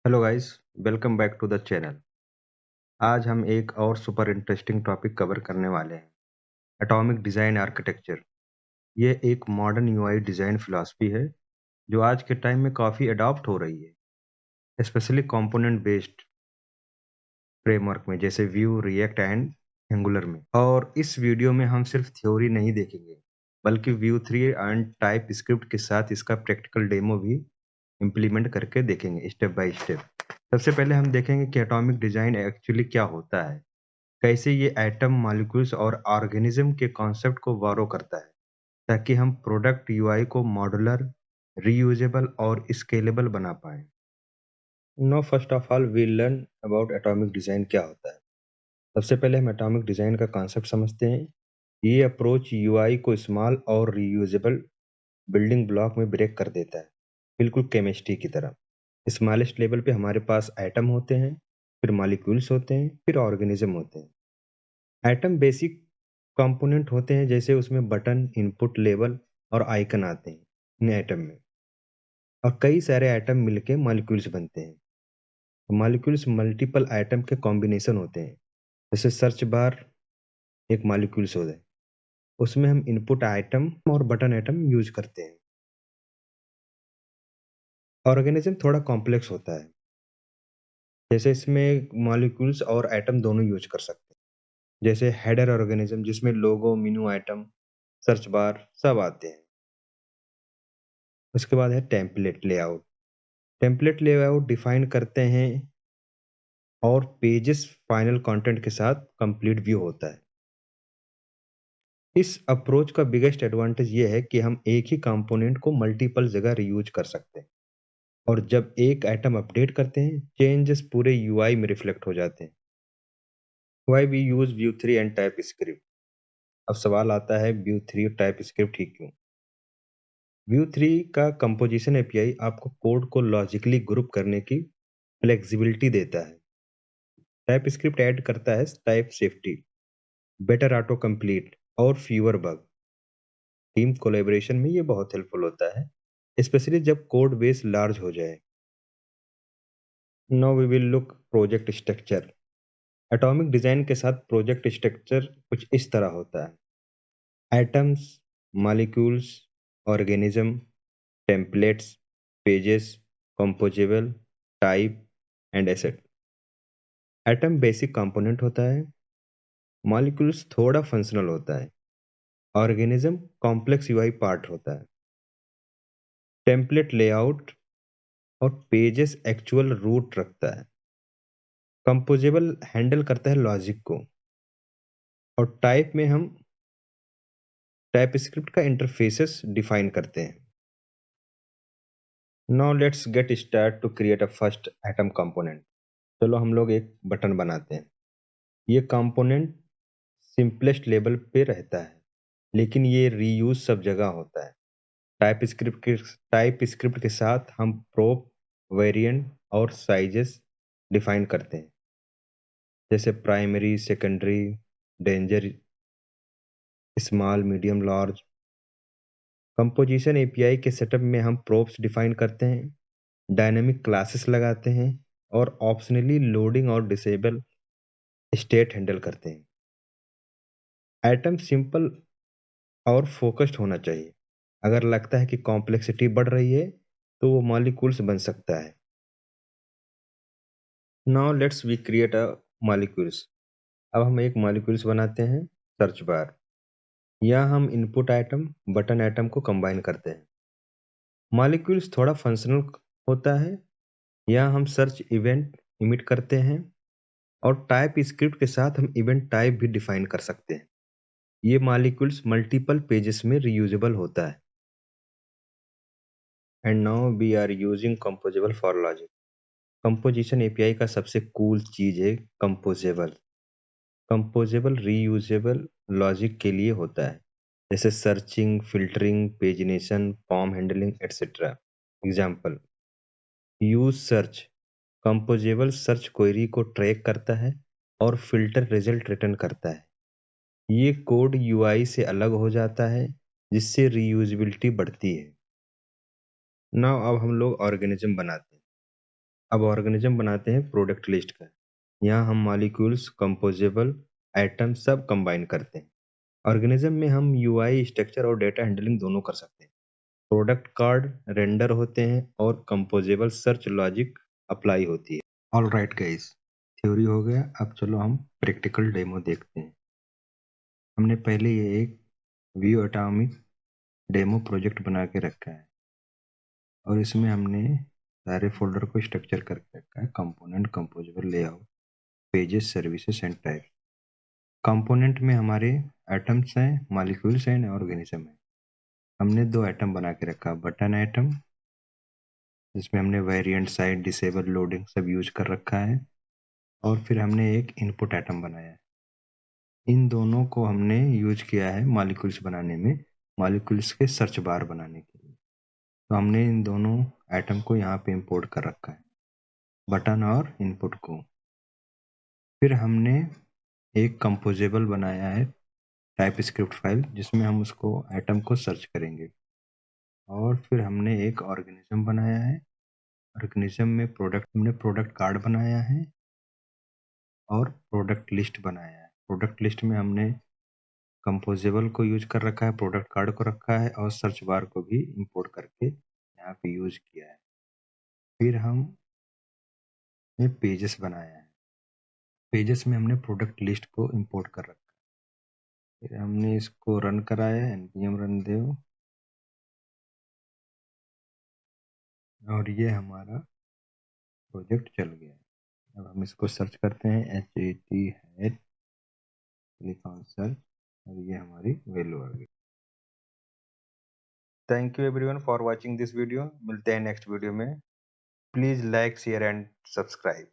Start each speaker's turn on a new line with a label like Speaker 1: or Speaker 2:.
Speaker 1: Hello guys, welcome back to the channel. आज हम एक और सुपर इंटरेस्टिंग टॉपिक कवर करने वाले हैं, एटॉमिक डिज़ाइन आर्किटेक्चर। ये एक मॉडर्न यूआई डिज़ाइन फिलॉसफी है जो आज के टाइम में काफ़ी अडॉप्ट हो रही है, स्पेशली कंपोनेंट बेस्ड फ्रेमवर्क में जैसे व्यू, रिएक्ट एंड एंगुलर में। और इस वीडियो में हम सिर्फ थ्योरी नहीं देखेंगे, बल्कि व्यू 3 एंड टाइप स्क्रिप्ट के साथ इसका प्रैक्टिकल डेमो भी इम्प्लीमेंट करके देखेंगे स्टेप बाय स्टेप। सबसे पहले हम देखेंगे कि एटॉमिक डिज़ाइन एक्चुअली क्या होता है, कैसे ये एटम, मॉलिक्यूल्स और ऑर्गेनिज्म के कॉन्सेप्ट को बोरो करता है, ताकि हम प्रोडक्ट यूआई को मॉड्यूलर, रीयूजेबल और स्केलेबल बना पाएं। Now first of all we learn about atomic design क्या होता है। सबसे पहले हम एटॉमिक डिज़ाइन का कॉन्सेप्ट समझते हैं। ये अप्रोच यूआई को स्मॉल और रीयूजेबल बिल्डिंग ब्लॉक में ब्रेक कर देता है, बिल्कुल केमिस्ट्री की तरह। स्मॉलेस्ट लेवल पे हमारे पास एटम होते हैं, फिर मॉलिक्यूल्स होते हैं, फिर ऑर्गेनिज्म होते हैं। एटम बेसिक कंपोनेंट होते हैं, जैसे उसमें बटन, इनपुट, लेवल और आइकन आते हैं इन एटम में। और कई सारे एटम मिलके मॉलिक्यूल्स बनते हैं। मॉलिक्यूल्स मल्टीपल एटम के कॉम्बिनेशन होते हैं, जैसे सर्च बार एक मॉलिक्यूल्स होता है, उसमें हम इनपुट आइटम और बटन आइटम यूज करते हैं। ऑर्गेनिज्म थोड़ा कॉम्प्लेक्स होता है, जैसे इसमें मॉलिक्यूल्स और एटम दोनों यूज कर सकते हैं। जैसे हेडर ऑर्गेनिज्म, जिसमें लोगो, मेनू आइटम, सर्च बार सब आते हैं। उसके बाद है template layout. Template layout define करते हैं और पेजेस फाइनल कंटेंट के साथ कंप्लीट व्यू होता है। इस अप्रोच का बिगेस्ट एडवांटेज ये है कि हम एक ही कंपोनेंट को मल्टीपल जगह रीयूज कर सकते हैं, और जब एक आइटम अपडेट करते हैं, चेंजेस पूरे यूआई में रिफ्लेक्ट हो जाते हैं। Why we use Vue 3 and TypeScript. अब सवाल आता है, व्यू 3 टाइप स्क्रिप्ट ही क्यों? व्यू 3 का कंपोजिशन एपीआई आपको कोड को लॉजिकली ग्रुप करने की फ्लेक्सिबिलिटी देता है। टाइप स्क्रिप्ट ऐड करता है type safety, better auto complete और फ्यूअर बग। टीम कोलैबोरेशन में ये बहुत हेल्पफुल होता है, स्पेशली जब कोड बेस लार्ज हो जाए। Now we will look project structure. Atomic design के साथ प्रोजेक्ट स्ट्रक्चर कुछ इस तरह होता है: atoms, molecules, organism, templates, pages, composable, type and asset. Atom basic component होता है, मॉलिक्यूल्स थोड़ा फंक्शनल होता है, ऑर्गेनिज्म कॉम्प्लेक्स यूआई पार्ट होता है, टेम्पलेट लेआउट और पेजेस एक्चुअल रूट रखता है, कंपोजेबल हैंडल करता है लॉजिक को, और टाइप में हम टाइप स्क्रिप्ट का इंटरफेसेस डिफाइन करते हैं। Now let's get start to create a first atom component. चलो हम लोग एक बटन बनाते हैं। ये कंपोनेंट सिंपलेस्ट लेवल पे रहता है, लेकिन ये रीयूज सब जगह होता है। टाइप स्क्रिप्ट के साथ हम प्रोप, वेरिएंट और साइजेस डिफाइन करते हैं, जैसे primary, secondary, danger, small, medium, large. Composition API के सेटअप में हम प्रोप्स डिफाइन करते हैं, डायनेमिक क्लासेस लगाते हैं और ऑप्शनली लोडिंग और डिसेबल स्टेट हैंडल करते हैं। एटम सिंपल और फोकस्ड होना चाहिए। अगर लगता है कि कॉम्प्लेक्सिटी बढ़ रही है, तो वो मॉलिक्यूल्स बन सकता है। Now let's we create a molecules. अब हम एक मॉलिक्यूल्स बनाते हैं, सर्च बार। यहाँ हम इनपुट आइटम, बटन आइटम को कंबाइन करते हैं। मॉलिक्यूल्स थोड़ा फंक्शनल होता है, यहाँ हम सर्च इवेंट इमिट करते हैं, और टाइप स्क्रिप्ट के साथ हम इवेंट टाइप भी डिफाइन कर सकते हैं। ये मॉलिक्यूल्स मल्टीपल पेजेस में रीयूजेबल होता है। And now we are using composable for logic. Composition API का सबसे कूल चीज है कंपोजेबल। कंपोजेबल रीयूजेबल लॉजिक के लिए होता है, जैसे searching, filtering, pagination, form handling etcetera. Example: use search. Composable search query को ट्रैक करता है और फिल्टर रिजल्ट रिटर्न करता है। ये कोड यूआई से अलग हो जाता है, जिससे रीयूजेबिलिटी बढ़ती है। नाउ अब हम लोग ऑर्गेनिज्म बनाते हैं। अब ऑर्गेनिज्म बनाते हैं प्रोडक्ट लिस्ट का। यहाँ हम मॉलिक्यूल्स, कंपोजेबल, आइटम सब कंबाइन करते हैं। ऑर्गेनिज्म में हम यूआई, स्ट्रक्चर और डेटा हैंडलिंग दोनों कर सकते हैं। प्रोडक्ट कार्ड रेंडर होते हैं और कंपोजेबल सर्च लॉजिक अप्लाई होती है। ऑल राइट गाइस, थ्योरी हो गया। अब चलो हम प्रैक्टिकल डेमो देखते हैं। हमने पहले ये एक व्यू एटॉमिक डेमो प्रोजेक्ट बना के रखा है और इसमें हमने सारे फोल्डर को स्ट्रक्चर करके रखा है। Component, composable, layout, pages, services and type. Component में हमारे एटम्स हैं, मॉलिक्यूल्स हैं, ऑर्गेनिज्म है। हमने दो एटम बना के रखा, बटन एटम जिसमें हमने वेरिएंट, साइड, डिसेबल, लोडिंग सब यूज कर रखा है, और फिर हमने एक इनपुट एटम बनाया है। इन दोनों को हमने यूज किया है मॉलिक्यूल्स बनाने में, मॉलिक्यूल्स के सर्च बार बनाने के लिए। तो हमने इन दोनों एटम को यहाँ पे इंपोर्ट कर रखा है, बटन और इनपुट को। फिर हमने एक कंपोजेबल बनाया है टाइप स्क्रिप्ट फाइल, जिसमें हम उसको एटम को सर्च करेंगे। और फिर हमने एक ऑर्गेनिज्म बनाया है। ऑर्गेनिज्म में हमने प्रोडक्ट कार्ड बनाया है और प्रोडक्ट लिस्ट बनाया है। प्रोडक्ट लिस्ट में हमने कंपोजेबल को यूज कर रखा है, प्रोडक्ट कार्ड को रखा है और सर्च बार को भी इंपोर्ट करके यहाँ पे यूज किया है। फिर हमने पेजेस बनाया है। पेजेस में हमने प्रोडक्ट लिस्ट को इंपोर्ट कर रखा है। फिर हमने इसको रन कराया, npm रन देव, और ये हमारा प्रोजेक्ट चल गया है। अब हम इसको सर्च करते हैं, HAT क्लिक ऑन सर्च, और ये हमारी वैल्यू आ गई। Thank you everyone for watching this video. मिलते हैं नेक्स्ट वीडियो में। Please like, share and subscribe.